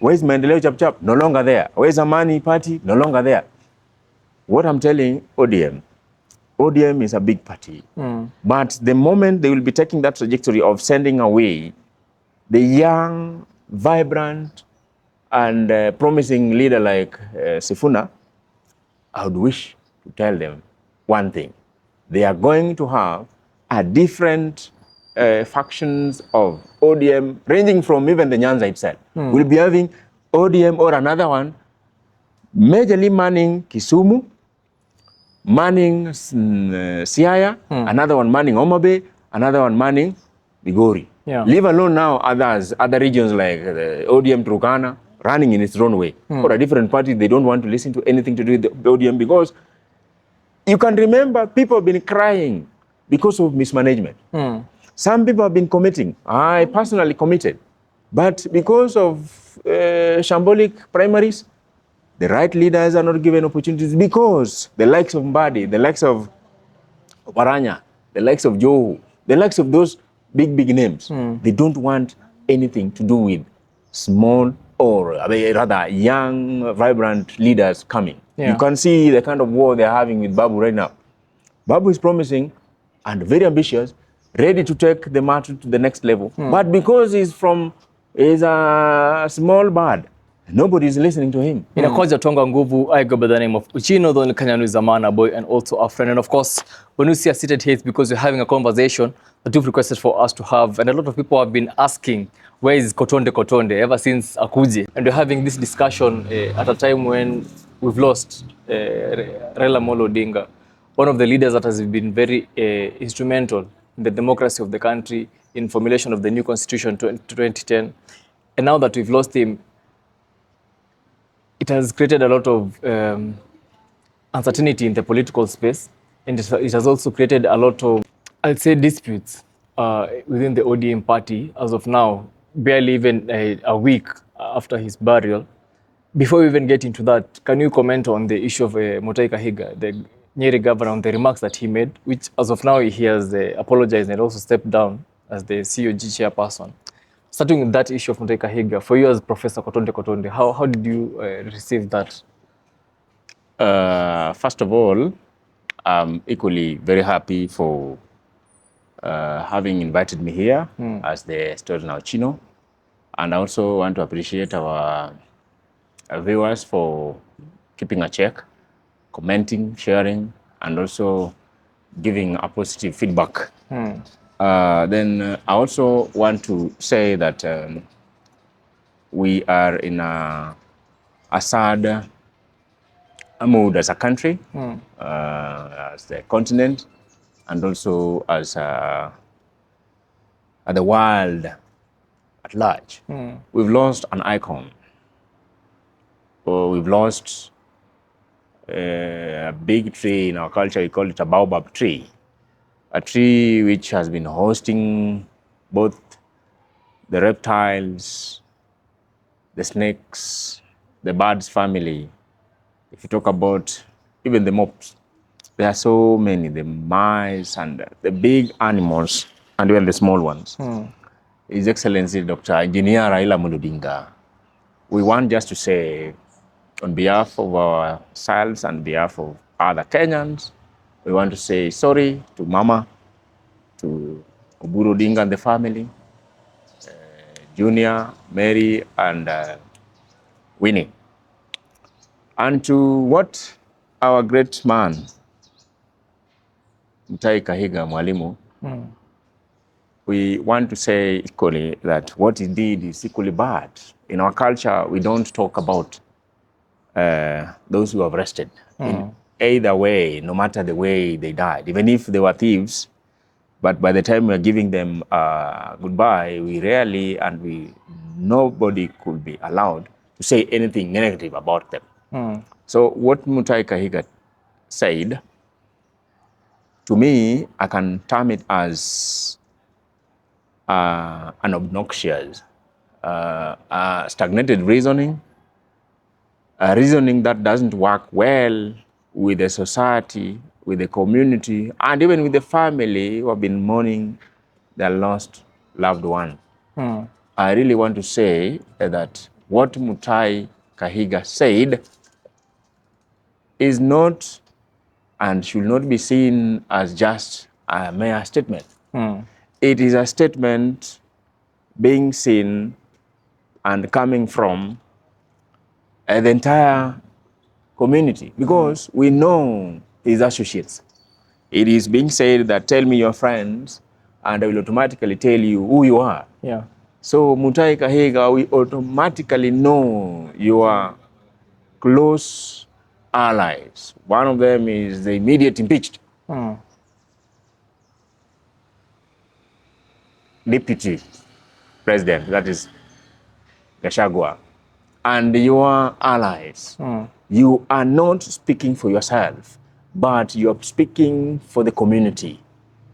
Where's Maendeleo Chap Chap? No longer there. Where's Amani Party? No longer there. What I'm telling ODM is a big party. But the moment they will be taking that trajectory of sending away the young, vibrant, and promising leader like Sifuna, I would wish to tell them one thing. They are going to have a different factions of ODM, ranging from even the Nyanza itself. We'll be having ODM or another one, majorly manning Kisumu, manning Siaya, another one manning Homa-Bay, another one manning Migori. Leave alone now other regions like ODM Turkana, running in its own way. Or a different party, they don't want to listen to anything to do with the ODM, because you can remember people have been crying because of mismanagement. Some people have been committing. I personally committed. But because of shambolic primaries, the right leaders are not given opportunities, because the likes of Mbadi, the likes of Waranya, the likes of Joe, the likes of those big names, they don't want anything to do with small or rather young, vibrant leaders coming. You can see the kind of war they're having with Babu right now. Babu is promising and very ambitious, ready to take the matter to the next level. But because he's a small bird, nobody is listening to him. Inakoja Tonga Nguvu, I go by the name of Uchino, the only Kenyanu is a man, a boy, and also a friend. And of course, when we see a seated here, it's because we're having a conversation that you've requested for us to have. And a lot of people have been asking, where is Kotondeh Kotondeh, ever since Akuje? And we're having this discussion at a time when we've lost Raila Odinga, one of the leaders that has been very instrumental in the democracy of the country, in formulation of the new constitution 2010. And now that we've lost him, it has created a lot of uncertainty in the political space, and it has also created a lot of, I'd say, disputes within the ODM party as of now, barely even a week after his burial. Before we even get into that, can you comment on the issue of Mutahi Kahiga, the Nyeri governor, on the remarks that he made, which as of now he has apologized and also stepped down as the COG chairperson? Starting with that issue of Mutahi Kahiga, for you as Professor Kotondeh Kotondeh, how did you receive that? First of all, I'm equally very happy for having invited me here as the story now Chino. And I also want to appreciate our viewers for keeping a check, commenting, sharing, and also giving a positive feedback. Then I also want to say that we are in a sad mood as a country, as the continent, and also as the world at large. We've lost an icon. We've lost a big tree in our culture. We call it a baobab tree. A tree which has been hosting both the reptiles, the snakes, the birds family. If you talk about even the mops, there are so many, the mice and the big animals and even the small ones. His Excellency Dr. Engineer Raila Odinga, we want just to say, on behalf of ourselves and behalf of other Kenyans, we want to say sorry to Mama, to Oburu Odinga and the family, Junior, Mary, and Winnie. And to what our great man, Mutahi Kahiga Mwalimu, we want to say equally that what he did is equally bad. In our culture, we don't talk about those who have rested. In either way, no matter the way they died, even if they were thieves, but by the time we are giving them goodbye, we rarely nobody could be allowed to say anything negative about them. So what Mutahi Kahiga said, to me, I can term it as an obnoxious, stagnated reasoning, a reasoning that doesn't work well with the society, with the community, and even with the family who have been mourning their lost loved one. I really want to say that what Mutahi Kahiga said is not and should not be seen as just a mere statement. It is a statement being seen and coming from the entire community, because we know his associates. It is being said that tell me your friends and I will automatically tell you who you are. Yeah. So Mutahi Kahiga, we automatically know your close allies. One of them is the immediate impeached deputy president, that is Gachagua, and your allies. You are not speaking for yourself, but you're speaking for the community.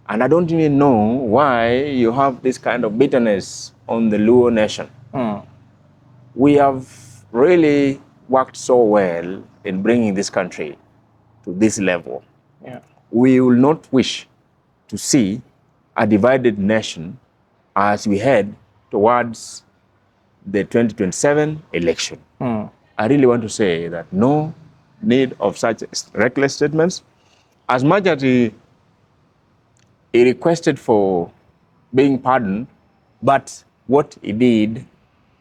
And I don't even know why you have this kind of bitterness on the Luo nation. We have really worked so well in bringing this country to this level. Yeah. We will not wish to see a divided nation as we head towards the 2027 election. I really want to say that no need of such reckless statements. As much as he requested for being pardoned, but what he did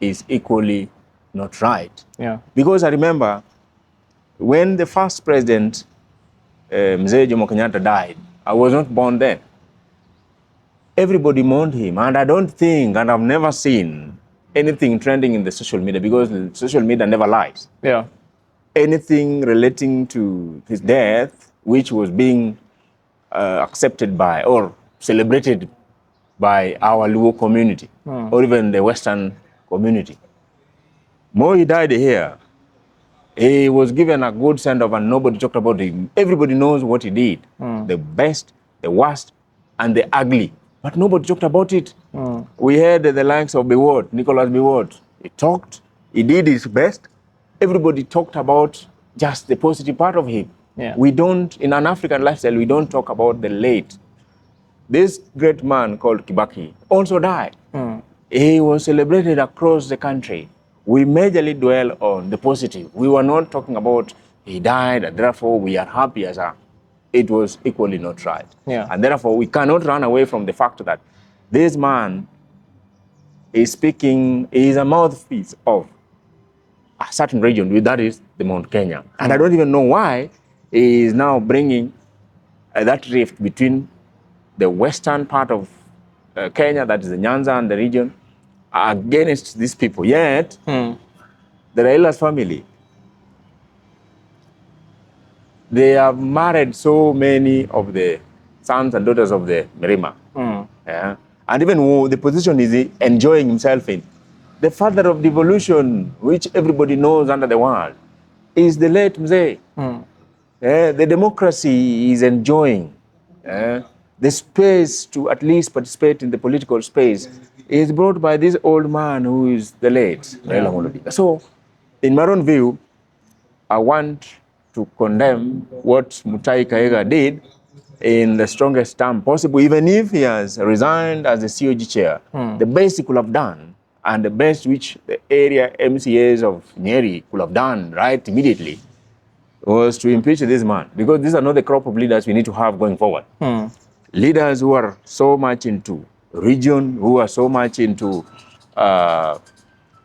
is equally not right. Yeah. Because I remember when the first president, Mzee Jomo Kenyatta, died, I was not born then. Everybody mourned him, and I don't think, and I've never seen anything trending in the social media, because the social media never lies. Yeah. Anything relating to his death, which was being accepted by or celebrated by our Luo community, or even the Western community. More he died here, he was given a good send-off and nobody talked about him. Everybody knows what he did, the best, the worst, and the ugly. But nobody talked about it. We heard the likes of Biwott, Nicholas Biwott. He talked, he did his best. Everybody talked about just the positive part of him. Yeah. We don't, in an African lifestyle, we don't talk about the late. This great man called Kibaki also died. He was celebrated across the country. We majorly dwell on the positive. We were not talking about he died, and therefore we are happy as a. It was equally not right. Yeah. And therefore we cannot run away from the fact that this man is speaking, he is a mouthpiece of a certain region, that is the Mount Kenya. And I don't even know why he is now bringing that rift between the western part of Kenya, that is the Nyanza and the region, against these people. Yet, the Raila's family, they have married so many of the sons and daughters of the Mirima. Yeah? And even the position is enjoying himself in. The father of devolution, which everybody knows under the world, is the late Mzee. The democracy is enjoying. The space to at least participate in the political space is brought by this old man who is the late Raila Odinga. So, in my own view, I want to condemn what Mutahi Kahiga did in the strongest term possible, even if he has resigned as the COG chair. The best he could have done, and the best which the area MCAs of Nyeri could have done right immediately, was to impeach this man, because these are not the crop of leaders we need to have going forward. Leaders who are so much into region, who are so much into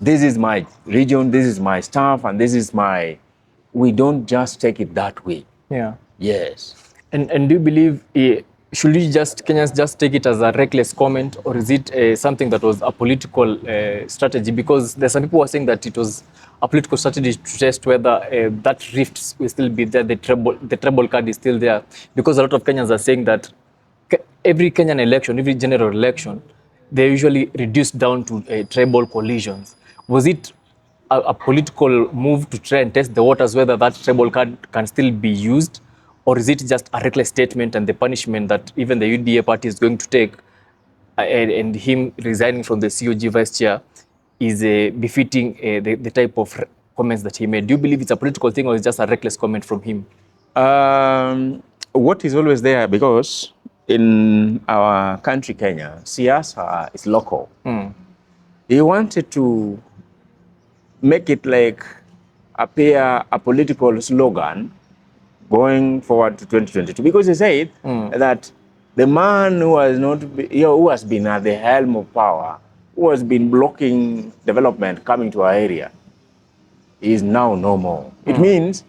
this is my region, this is my staff, and this is my... We don't just take it that way. Yeah. Yes. And do you believe, should we Kenyans just take it as a reckless comment, or is it something that was a political strategy? Because there's some people who are saying that it was a political strategy to test whether that rift will still be there, the treble card is still there. Because a lot of Kenyans are saying that every Kenyan election, every general election, they're usually reduced down to tribal collisions. Was it a political move to try and test the waters whether that tribal card can still be used? Or is it just a reckless statement and the punishment that even the UDA party is going to take and him resigning from the COG vice chair is befitting the type of comments that he made? Do you believe it's a political thing, or it's just a reckless comment from him? What is always there, because in our country, Kenya, siasa is local. He wanted to make it like appear a political slogan going forward to 2022, because he said that the man who has who has been at the helm of power, who has been blocking development coming to our area, is now no more. It means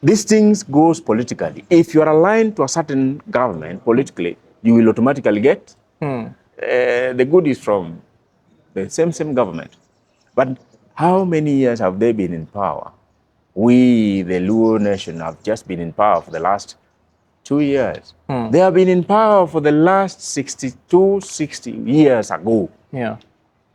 these things goes politically. If you are aligned to a certain government politically, you will automatically get the goodies from the same government. But how many years have they been in power? We, the Luo nation, have just been in power for the last 2 years. They have been in power for the last 60 years ago. Yeah.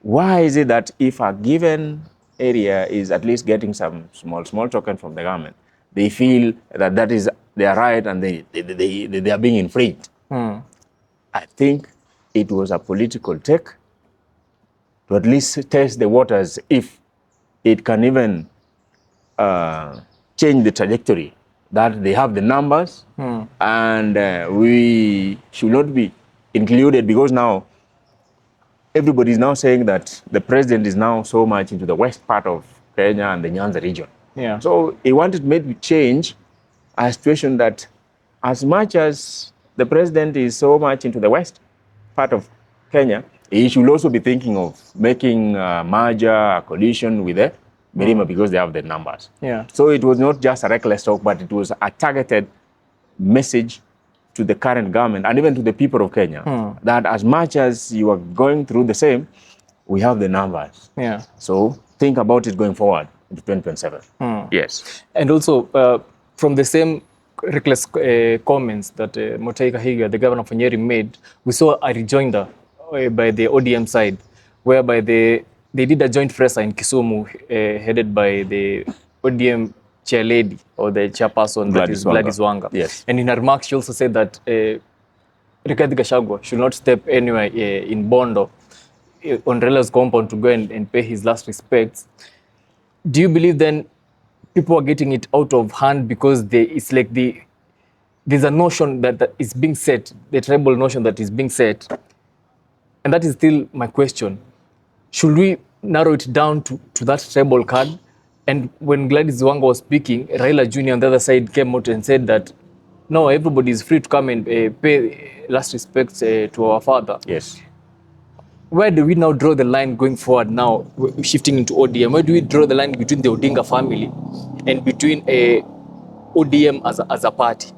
Why is it that if a given area is at least getting some small token from the government, they feel that that is their right and they are being infringed? I think it was a political take to at least test the waters if it can even change the trajectory, that they have the numbers and we should not be included, because now everybody is now saying that the president is now so much into the west part of Kenya and the Nyanza region. Yeah. So he wanted maybe change a situation that as much as the president is so much into the west part of Kenya, he should also be thinking of making a merger, a coalition with the Mirima because they have the numbers. Yeah. So it was not just a reckless talk, but it was a targeted message to the current government and even to the people of Kenya that as much as you are going through the same, we have the numbers. Yeah. So think about it going forward into 2027. Yes. And also, from the same reckless comments that Mutahi Kahiga, the governor of Nyeri, made, we saw a rejoinder by the ODM side, whereby they did a joint presser in Kisumu, headed by the ODM chair lady or the chairperson, that is Gladys Wanga. Yes. And in her remarks, she also said that Rigathi Gachagua should not step anywhere in Bondo on Raila's compound to go and pay his last respects. Do you believe then people are getting it out of hand because it's like there's a notion that is being set, the tribal notion that is being set, and that is still my question. Should we narrow it down to that tribal card? And when Gladys Wanga was speaking, Raila Jr. on the other side came out and said that, no, everybody is free to come and pay last respects to our father. Yes. Where do we now draw the line going forward now, shifting into ODM? Where do we draw the line between the Odinga family and between ODM as a party?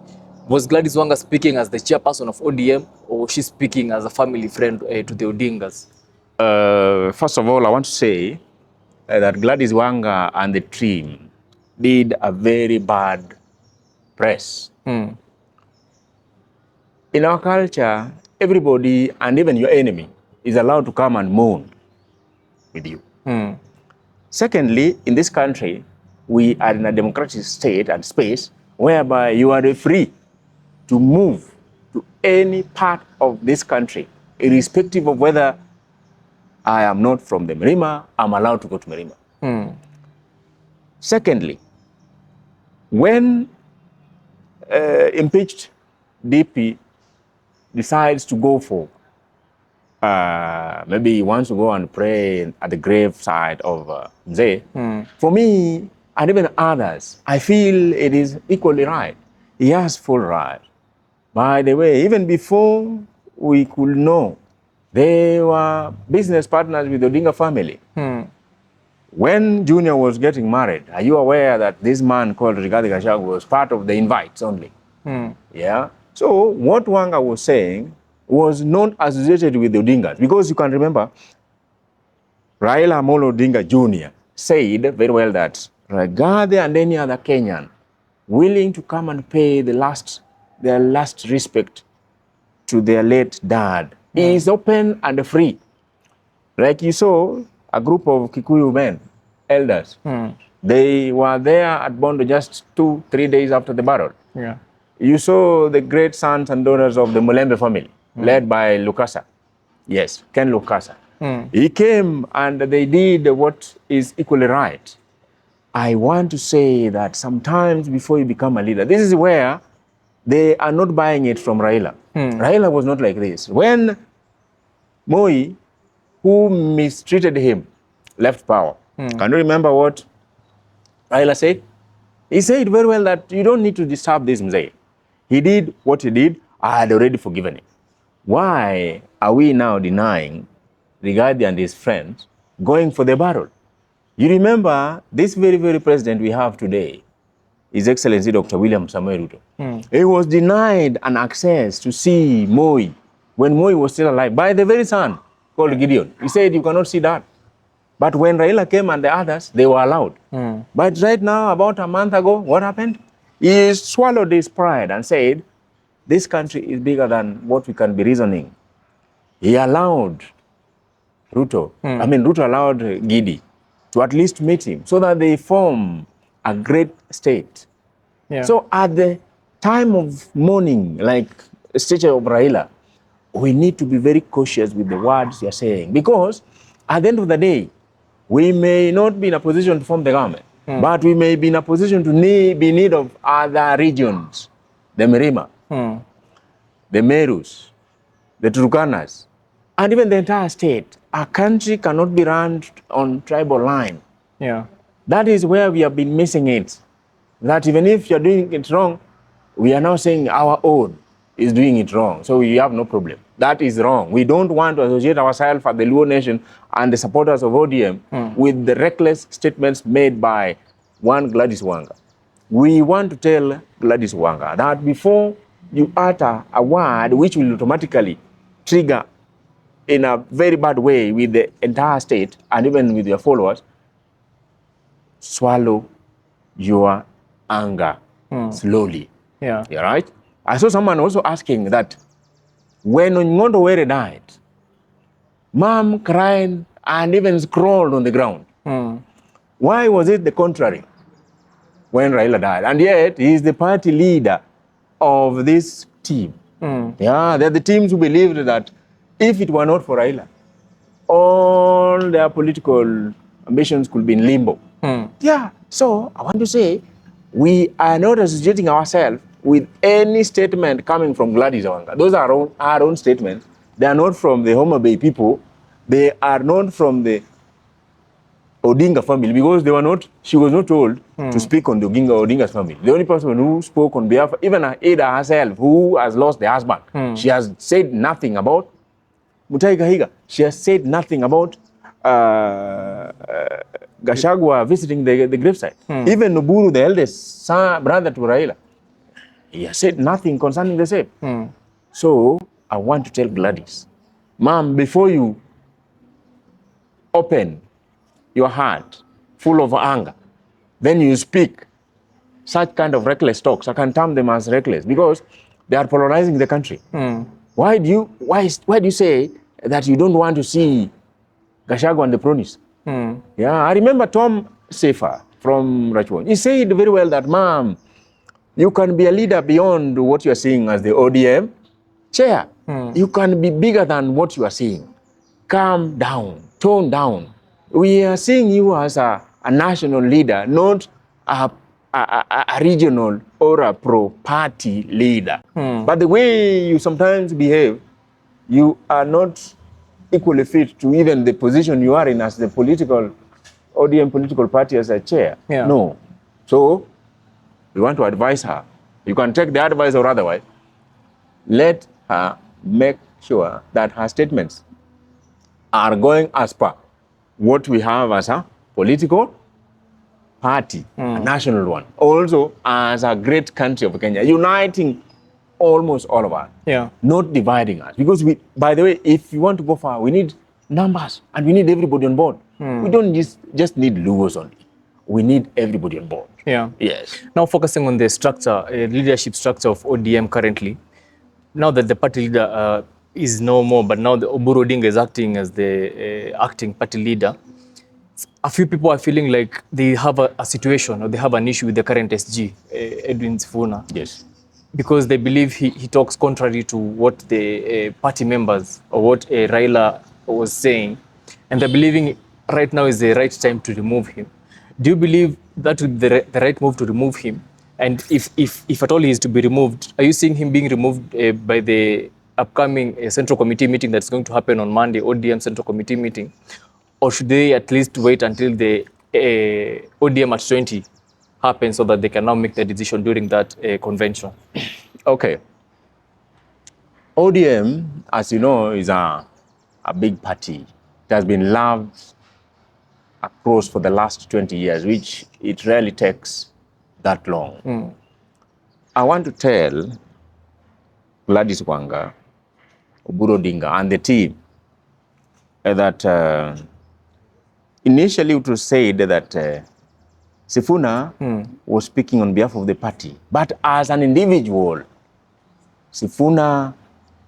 Was Gladys Wanga speaking as the chairperson of ODM, or was she speaking as a family friend to the Odingas? First of all, I want to say that Gladys Wanga and the team did a very bad press. In our culture, everybody, and even your enemy, is allowed to come and mourn with you. Secondly, in this country, we are in a democratic state and space whereby you are free to move to any part of this country, irrespective of whether I am not from the Mirima, I'm allowed to go to Mirima. Secondly, when impeached DP decides to go for, maybe he wants to go and pray at the graveside of Mzee, for me, and even others, I feel it is equally right. He has full right. By the way, even before we could know, they were business partners with the Odinga family. When Junior was getting married, are you aware that this man called Rigathi Gachagua was part of the invites only? Yeah. So what Wanga was saying was not associated with the Odingas, because you can remember Raila Amolo Odinga Jr. said very well that Rigathi and any other Kenyan willing to come and pay their last respect to their late dad is open and free. Like you saw a group of Kikuyu men, elders, they were there at Bondo just 2-3 days after the burial. Yeah. You saw the great sons and daughters of the Mulembe family, led by Lukasa. Yes, Ken Lukasa. He came and they did what is equally right. I want to say that sometimes before you become a leader, this is where they are not buying it from Raila. Raila was not like this. When Moi, who mistreated him, left power, Can you remember what Raila said? He said very well that you don't need to disturb this mzee. He did what he did. I had already forgiven him. Why are we now denying Rigathi and his friends going for the battle? You remember this very, very president we have today, His Excellency Dr. William Samoei Ruto. He was denied an access to see Moi when Moi was still alive by the very son called Gideon. He said, you cannot see that. But when Raila came and the others, they were allowed. But right now, about a month ago, what happened? He swallowed his pride and said, this country is bigger than what we can be reasoning. He allowed Ruto, Ruto allowed Gidi to at least meet him so that they form a great state. Yeah. So at the time of mourning, like a statue of Raila, we need to be very cautious with the words you're saying, because at the end of the day, we may not be in a position to form the government, but we may be in a position to be in need of other regions, the Mirima, the Merus, the Turkanas, and even the entire state. A country cannot be run on tribal line. Yeah. That is where we have been missing it. That even if you're doing it wrong, we are now saying our own is doing it wrong. So we have no problem. That is wrong. We don't want to associate ourselves as the Luo nation and the supporters of ODM with the reckless statements made by one Gladys Wanga. We want to tell Gladys Wanga that before you utter a word which will automatically trigger in a very bad way with the entire state and even with your followers, swallow your anger slowly. Yeah. Yeah, right? I saw someone also asking that when Ngondo Were died, Mom cried and even scrawled on the ground. Why was it the contrary when Raila died? And yet, he is the party leader of this team. Yeah, they're the teams who believed that if it were not for Raila, all their political ambitions could be in limbo. Yeah, so I want to say, we are not associating ourselves with any statement coming from Gladys Wanga. Those are our own statements. They are not from the Homa Bay people. They are not from the Odinga family, because she was not told to speak on the Odinga's family. The only person who spoke on behalf, even Ada herself, who has lost the husband, she has said nothing about Mutai Kahiga. She has said nothing about Gachagua visiting the gravesite. Even Nuburu, the eldest brother to Raila, he has said nothing concerning the same. So I want to tell Gladys, Mom, before you open your heart full of anger, then you speak such kind of reckless talks, I can term them as reckless, because they are polarizing the country. Why do you say that you don't want to see Gachagua and the Pronis? Yeah, I remember Tom Safer from Rachwan. He said very well that, Mom, you can be a leader beyond what you are seeing as the ODM chair. You can be bigger than what you are seeing. Calm down, tone down. We are seeing you as a national leader, not a regional or a pro-party leader. But the way you sometimes behave, you are not equally fit to even the position you are in as the ODM political party as a chair. Yeah. No. So we want to advise her. You can take the advice or otherwise. Let her make sure that her statements are going as per what we have as a political party, a national one. Also as a great country of Kenya, uniting almost all of us, not dividing us. Because by the way, if you want to go far, we need numbers and we need everybody on board. We don't just need Luos only. We need everybody on board. Yeah. Yes. Now focusing on the structure, leadership structure of ODM currently, now that the party leader is no more, but now the Oburu Odinga is acting as the acting party leader, a few people are feeling like they have a situation or they have an issue with the current SG, Edwin Sifuna. Yes. Because they believe he talks contrary to what the party members or what Raila was saying, and they're believing right now is the right time to remove him. Do you believe that would be the right move to remove him? And if at all he is to be removed, are you seeing him being removed by the upcoming Central Committee meeting that's going to happen on Monday, ODM Central Committee meeting? Or should they at least wait until the ODM at 20 happen so that they can now make the decision during that convention? Okay. ODM, as you know, is a big party. It has been loved across for the last 20 years, which it rarely takes that long. I want to tell Gladys Wanga, Oburu Odinga, and the team that initially it was said that Sifuna was speaking on behalf of the party, but as an individual, Sifuna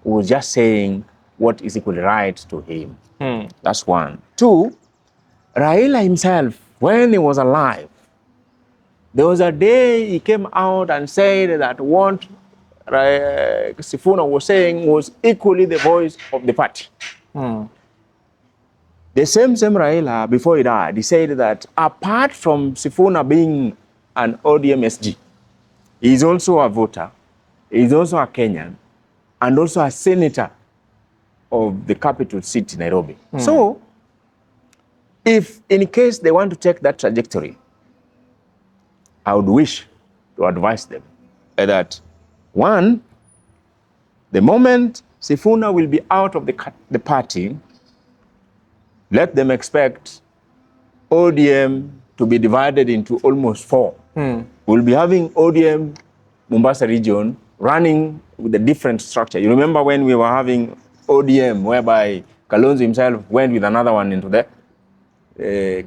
was just saying what is equally right to him. That's one. Two, Raila himself, when he was alive, there was a day he came out and said that what Sifuna was saying was equally the voice of the party. The same Raila, before he died, he said that apart from Sifuna being an ODM SG, he is also a voter, he is also a Kenyan, and also a senator of the capital city, Nairobi. So, if in case they want to take that trajectory, I would wish to advise them that, one, the moment Sifuna will be out of the party, let them expect ODM to be divided into almost four. We'll be having ODM Mombasa region running with a different structure. You remember when we were having ODM, whereby Kalonzo himself went with another one into the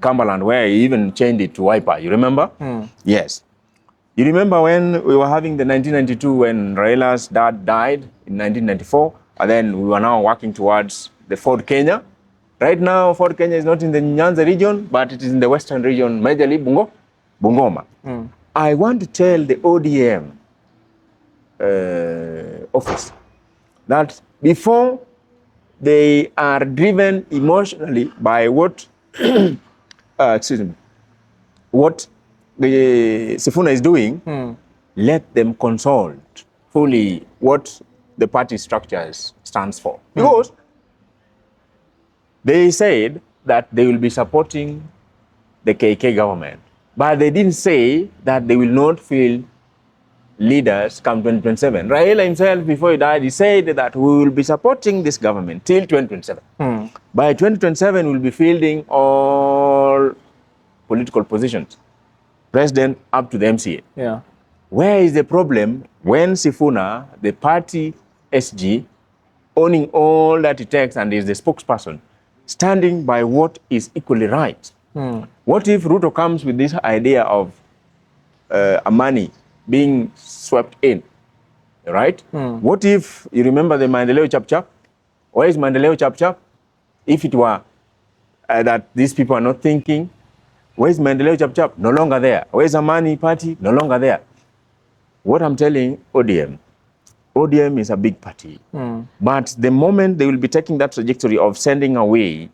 Cumberland, where he even changed it to Wiper. You remember? Yes. You remember when we were having the 1992, when Raila's dad died in 1994, and then we were now working towards the Ford Kenya. Right now, Ford Kenya is not in the Nyanza region, but it is in the western region, majorly Bungoma. I want to tell the ODM office that before they are driven emotionally by what what the Sifuna is doing, let them consult fully what the party structures stands for. Because they said that they will be supporting the KK government, but they didn't say that they will not field leaders come 2027. Raila himself, before he died, he said that we will be supporting this government till 2027. By 2027, we'll be fielding all political positions, president up to the MCA. Yeah. Where is the problem when Sifuna, the party SG, owning all that it takes and is the spokesperson, standing by what is equally right? What if Ruto comes with this idea of money being swept in, right? What if, you remember the Maendeleo Chap? Where is Maendeleo Chap? If it were that these people are not thinking, where is Maendeleo Chap? No longer there. Where is Amani Party? No longer there. What I'm telling ODM is a big party. But the moment they will be taking that trajectory of sending away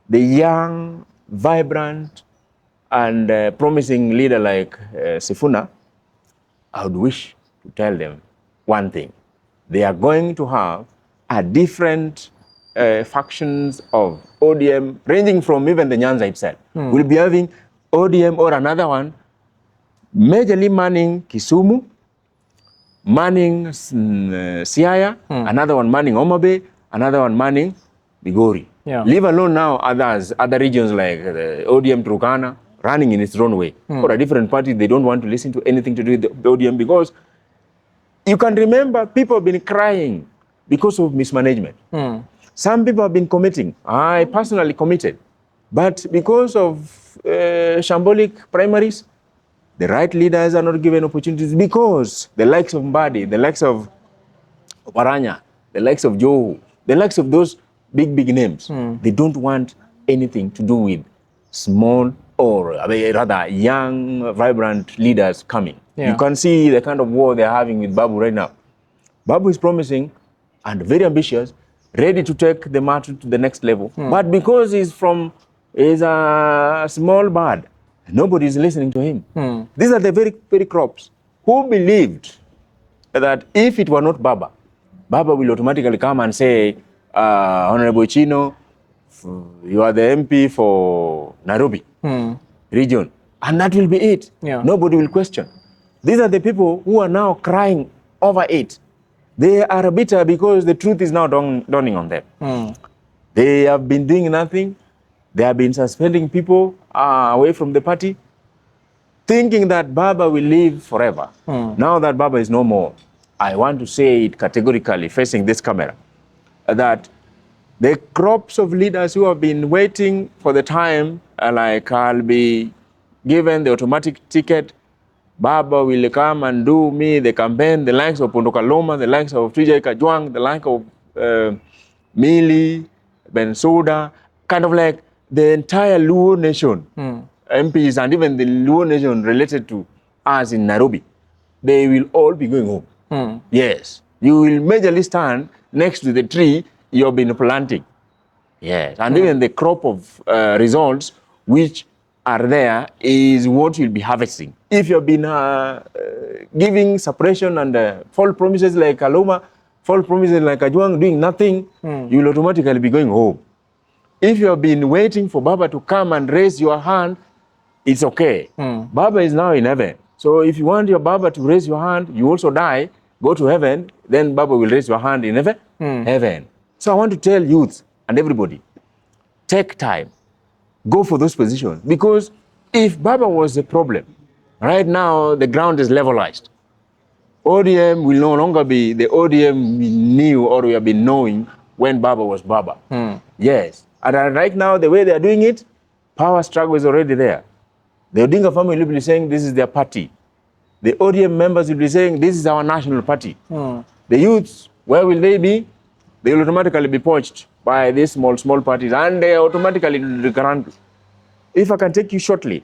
the young, vibrant, and promising leader like Sifuna, I would wish to tell them one thing. They are going to have a different factions of ODM, ranging from even the Nyanza itself. We'll be having ODM or another one, majorly manning Kisumu, manning Siaya, another one manning Homa Bay, another one manning Migori. Yeah. Leave alone now other regions like ODM Turkana, running in its own way. Or a different party, they don't want to listen to anything to do with the ODM, because you can remember people have been crying because of mismanagement. Some people have been committing. I personally committed. But because of shambolic primaries, the right leaders are not given opportunities, because the likes of Mbadi, the likes of Paranya, the likes of Joe, the likes of those big names, they don't want anything to do with small or rather young, vibrant leaders coming. Yeah. You can see the kind of war they're having with Babu right now. Babu is promising and very ambitious, ready to take the matter to the next level. But because he's a small bird, nobody is listening to him. These are the very crops who believed that if it were not Baba will automatically come and say, Honorable Chino, you are the MP for Nairobi. region. And that will be it. Yeah. Nobody will question. These are the people who are now crying over it. They are bitter because the truth is now dawning on them. They have been doing nothing. They have been suspending people away from the party, thinking that Baba will live forever. Now that Baba is no more, I want to say it categorically, facing this camera, that the crops of leaders who have been waiting for the time, like I'll be given the automatic ticket, Baba will come and do me the campaign, the likes of Pondokaloma, the likes of Trijai Kajwang, the likes of Mili, Bensouda, kind of like the entire Luo nation, MPs, and even the Luo nation related to us in Nairobi, they will all be going home. Yes. You will majorly stand next to the tree you have been planting. Yes. And even the crop of results which are there is what you'll be harvesting. If you've been giving suppression and false promises like Kaloma, false promises like Ajwang, doing nothing, you'll automatically be going home. If you have been waiting for Baba to come and raise your hand, it's okay. Baba is now in heaven. So if you want your Baba to raise your hand, you also die, go to heaven, then Baba will raise your hand in heaven. Heaven. So I want to tell youth and everybody, take time, go for those positions. Because if Baba was the problem, right now the ground is levelized. ODM will no longer be the ODM we knew or we have been knowing when Baba was Baba. Yes. And right now, the way they are doing it, power struggle is already there. The Odinga family will be saying this is their party. The ODM members will be saying this is our national party. The youths, where will they be? They will automatically be poached by these small parties, and they automatically recurrent. If I can take you shortly,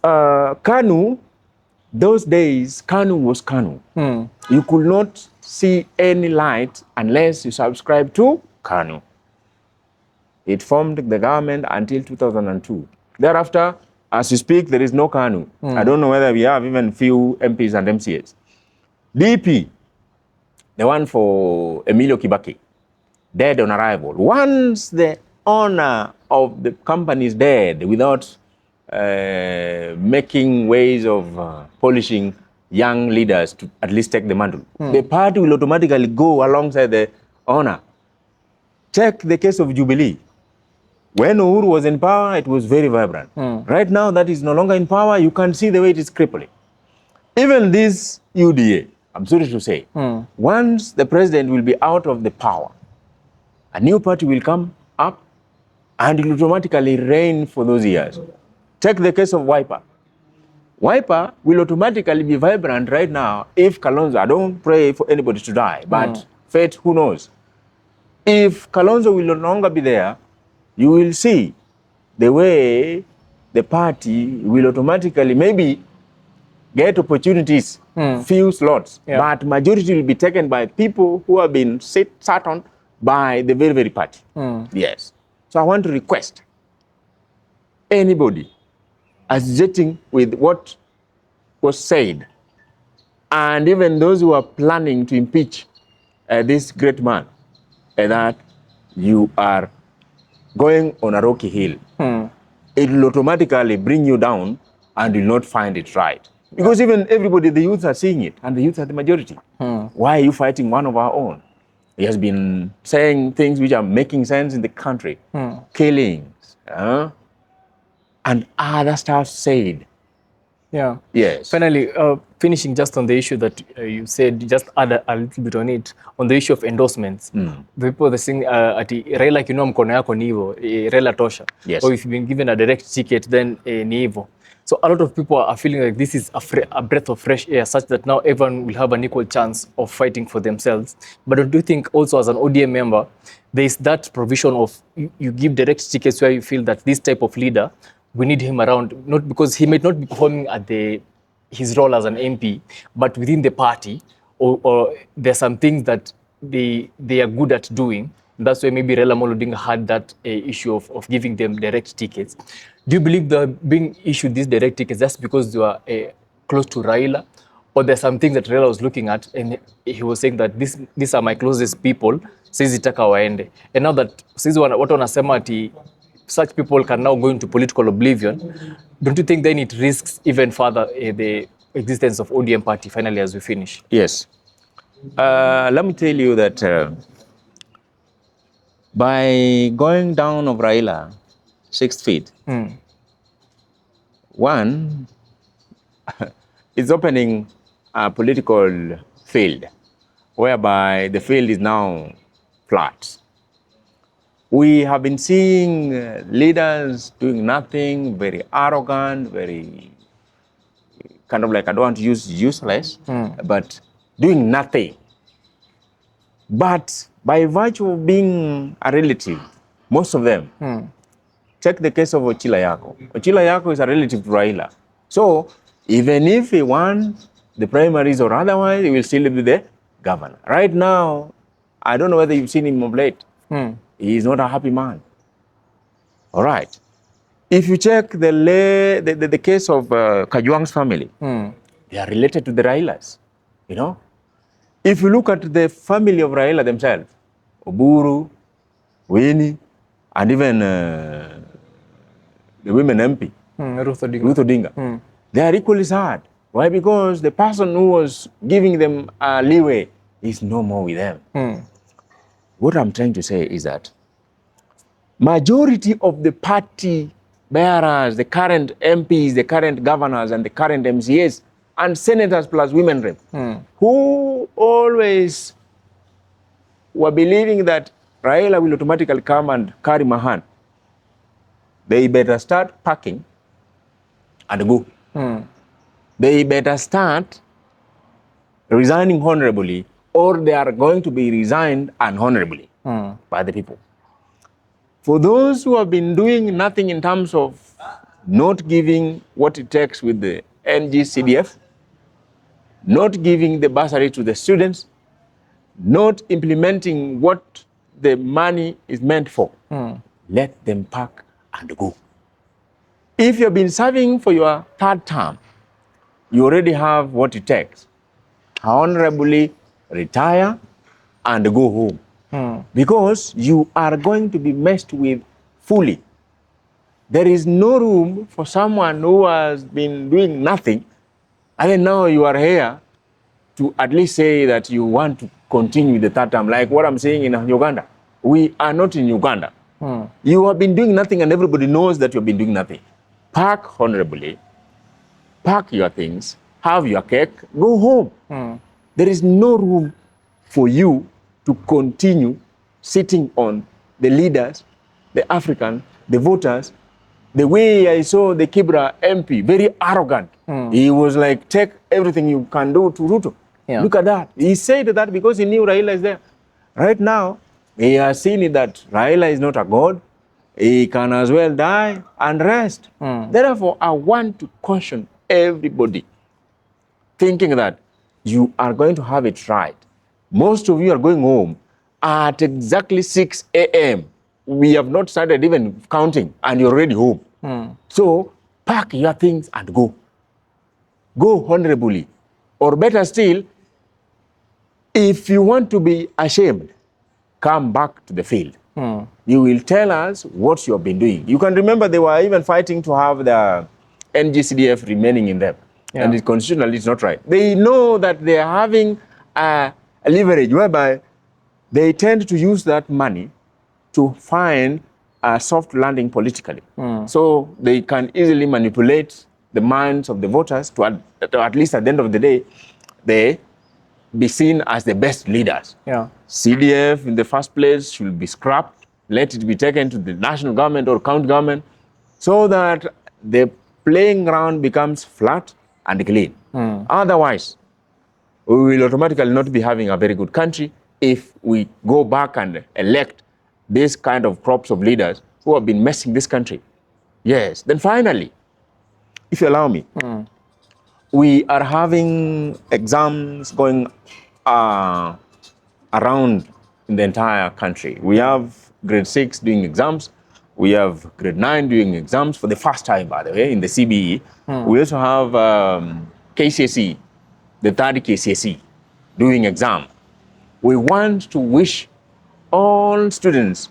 Kanu, those days, Kanu was Kanu. You could not see any light unless you subscribe to Kanu. It formed the government until 2002. Thereafter, as you speak, there is no Kanu. I don't know whether we have even few MPs and MCAs. DP, the one for Emilio Kibaki, dead on arrival. Once the owner of the company is dead without making ways of polishing young leaders to at least take the mantle, the party will automatically go alongside the owner. Check the case of Jubilee. When Uhuru was in power, it was very vibrant. Right now that is no longer in power, you can see the way it is crippling. Even this UDA, I'm sorry to say, once the president will be out of the power, a new party will come up and it will automatically reign for those years. Take the case of Wiper. Wiper will automatically be vibrant right now if Kalonzo, I don't pray for anybody to die, but fate, who knows? If Kalonzo will no longer be there, you will see the way the party will automatically maybe get opportunities, few slots, but majority will be taken by people who have been sat on by the very party. Yes. So I want to request anybody associating with what was said, and even those who are planning to impeach this great man, that you are going on a rocky hill. It will automatically bring you down and you'll not find it right. Because even everybody, the youth are seeing it, and the youth are the majority. Why are you fighting one of our own? He has been saying things which are making sense in the country. Killings, and other stuff said. Yeah. Yes. Finally, finishing just on the issue that you said, just add a little bit on it, on the issue of endorsements. The people are saying, ati Raila kinu mkono yako ni hivyo, Raila tosha. Yes. Or if you've been given a direct ticket, then ni hivyo. So a lot of people are feeling like this is a breath of fresh air, such that now everyone will have an equal chance of fighting for themselves. But do you think also as an ODM member, there is that provision of you give direct tickets where you feel that this type of leader, we need him around, not because he might not be performing at his role as an MP, but within the party, or there's some things that they are good at doing. That's why maybe Raila Odinga had that issue of giving them direct tickets. Do you believe they're being issued these direct tickets just because you are close to Raila? Or there's some things that Raila was looking at and he was saying that these are my closest people, sisi taka waende. And now that sisi watu wanasema ati such people can now go into political oblivion, don't you think then it risks even further the existence of ODM party finally as we finish? Yes. Let me tell you that by going down of Raila 6 feet, one, it's opening a political field whereby the field is now flat. We have been seeing leaders doing nothing, very arrogant, very kind of like, I don't want to use useless, but doing nothing. But by virtue of being a relative, most of them, take the case of Ochila Yako. Ochila Yako is a relative to Raila. So even if he won the primaries or otherwise, he will still be the governor. Right now, I don't know whether you've seen him of late. He is not a happy man. All right. If you check the case of Kajwang's family, they are related to the Railas, you know. If you look at the family of Raila themselves, Oburu, Winnie, and even the women MP, Ruth Odinga. Ruth Odinga, they are equally sad. Why? Because the person who was giving them a leeway is no more with them. What I'm trying to say is that majority of the party bearers, the current MPs, the current governors, and the current MCAs, and senators plus women rep, who always were believing that Raila will automatically come and carry my hand, they better start packing and go. They better start resigning honorably, or they are going to be resigned unhonorably by the people. For those who have been doing nothing in terms of not giving what it takes with the NGCDF, not giving the bursary to the students, not implementing what the money is meant for, let them pack and go. If you've been serving for your third term, you already have what it takes. Honorably retire and go home. Because you are going to be messed with fully. There is no room for someone who has been doing nothing, and then now you are here to at least say that you want to continue the third term, like what I'm saying in Uganda. We are not in Uganda. You have been doing nothing and everybody knows that you've been doing nothing. Pack honorably, pack your things, have your cake, go home. There is no room for you to continue sitting on the leaders, the African, the voters. The way I saw the Kibra MP, very arrogant. He was like, take everything you can do to Ruto. Yeah. Look at that. He said that because he knew Raila is there. Right now, he has seen it that Raila is not a god. He can as well die and rest. Therefore, I want to caution everybody thinking that you are going to have it right. Most of you are going home at exactly 6 a.m. We have not started even counting and you're already home. So pack your things and go. Go honorably. Or better still, if you want to be ashamed, come back to the field. You will tell us what you have been doing. You can remember they were even fighting to have the NGCDF remaining in them. Yeah. And it's constitutionally it's not right. They know that they are having a leverage whereby they tend to use that money to find a soft landing politically. So they can easily manipulate the minds of the voters to at least at the end of the day, they be seen as the best leaders. Yeah. CDF in the first place should be scrapped, let it be taken to the national government or county government so that the playing ground becomes flat and clean. Otherwise, we will automatically not be having a very good country if we go back and elect this kind of crops of leaders who have been messing this country. Yes. Then finally, if you allow me, we are having exams going around in the entire country. We have grade 6 doing exams. We have grade 9 doing exams for the first time, by the way, in the CBE. We also have KCSE, the third KCSE, doing exam. We want to wish all students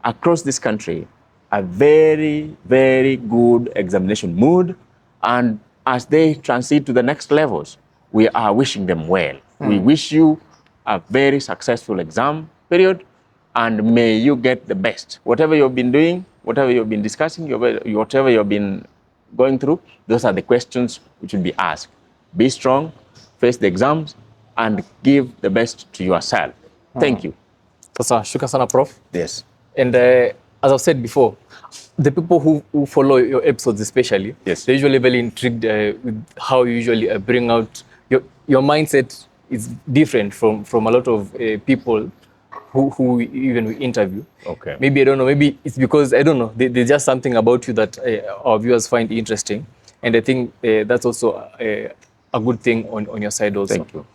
across this country a very, very good examination mood. And as they transit to the next levels, we are wishing them well. We wish you a very successful exam period, and may you get the best. Whatever you've been doing, whatever you've been discussing, whatever you've been going through, those are the questions which will be asked. Be strong, face the exams, and give the best to yourself. Thank you. Sasa, shukran sana, Prof. Yes. And as I've said before, the people who follow your episodes especially, Yes. they're usually very intrigued with how you usually bring out your mindset is different from a lot of people who even we interview. Okay. Maybe, I don't know, maybe it's because, I don't know, there's just something about you that our viewers find interesting. And I think that's also a good thing on your side also. Thank you.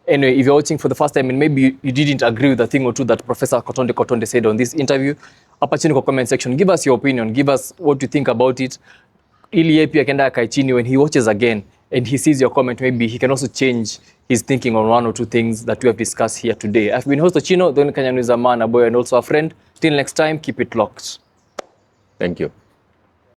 Anyway, if you're watching for the first time and maybe you didn't agree with the thing or two that Professor Kotondeh Kotondeh said on this interview, hapa chini kwa comment section, give us your opinion, give us what you think about it. Ili yeye pia akaenda akae chini, when he watches again and he sees your comment, maybe he can also change his thinking on one or two things that we have discussed here today. I've been host Ochino, the only Kenyan who is a man, a boy, and also a friend. Till next time, keep it locked. Thank you.